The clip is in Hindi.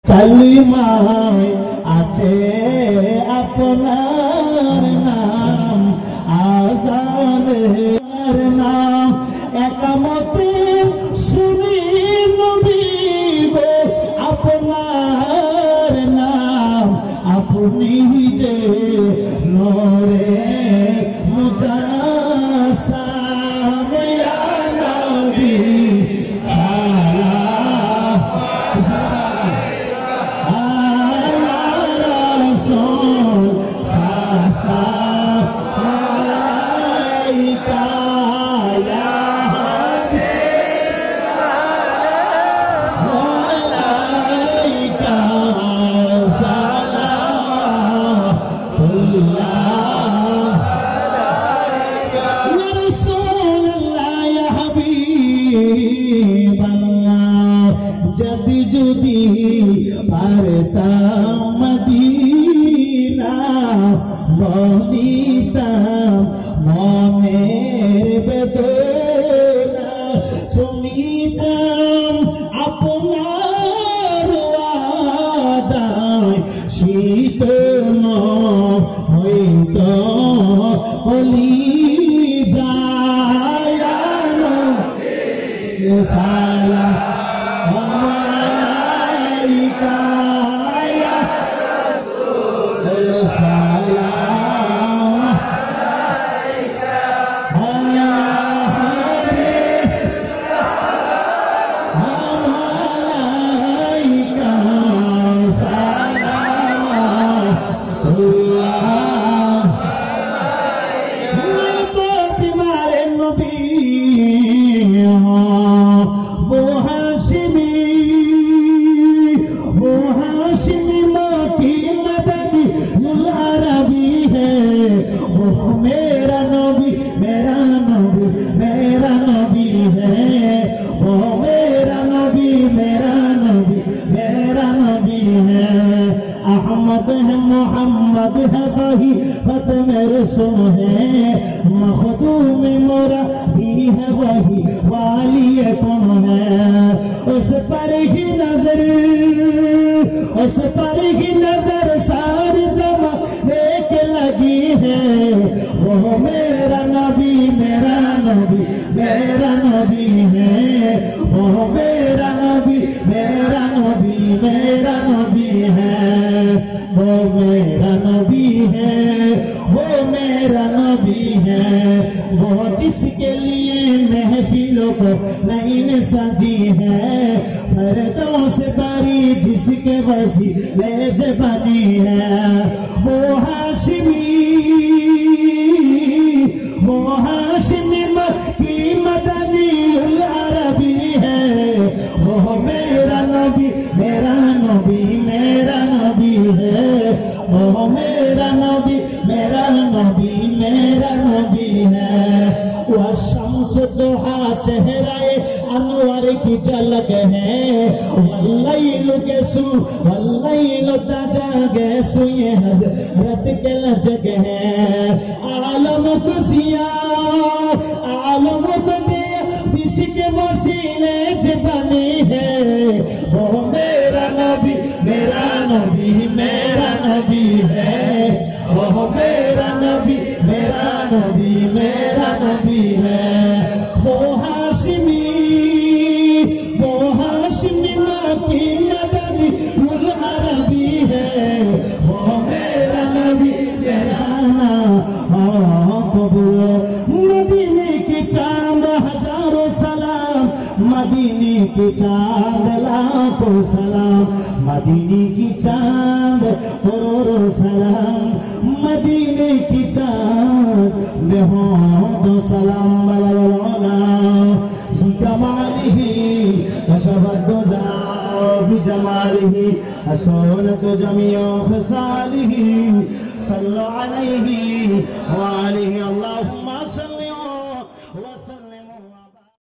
কালিমায় আছে আপনার নাম, আজানের নাম, একামতে শুনি নবী গো আপনার নাম, আপনি যে নূরে মুজাসসাম ইয়া নবী যদি যদি পারতাম মদিনা বলিতাম মনের বেদনা, চুমিতাম আপনার ওয়াদায়, শীতল হইত কলিজা ইয়া নবী সালাম मेरा नबी मेरा नबी मेरा नबी है, वो मेरा नबी मेरा नबी मेरा नबी है। अहमद है मोहम्मद है वही ख़त्म रसूल है, मखदूम मोरा भी है वही वाली कौन है। उस पर ही नजर उस पर ही नजर सारी ज़माने के लगी है, वो मेरा नबी मेरा नबी मेरा नबी है, वो मेरा नबी मेरा नबी मेरा नबी है, वो मेरा नबी है, वो मेरा नबी है, वो जिसके लिए महफिलों को लाइन सजी है, फर्दों से भरी जिसके वसीले से बनी है, वो हाशिमी की मदनी अरबी है, वो मेरा नबी मेरा नबी मेरा नबी है, वो मेरा नबी मेरा नबी मेरा नबी है। वह शम्स दुहा चेहराए अनवर की झलक है, वल्लैल के सु वल्लैल तजा के सु ये हज़रत के लजक है। आलम खुशिया आलम खुदिया जिसके वसीले से बनी है, वो मेरा नबी मेरा नबी मेरा नबी है, वो मेरा नबी मेरा नबी मेरा नबी है। वो हाशिमी की मदनी अरबी है, वो मेरा नबी मेरा मदीने की चांद हजारों सलाम, मदीने की चांद लाखों सलाम, मदीने की चांद करोड़ों सलाम, मदीने की चांद बेहोदो सलाम बलौला बिकमालिही कशफत बिजमालिही हसनत जमीओ खसालिही सल्लल्लाहु अलैहि व आलिहि अल्लाहुम्मा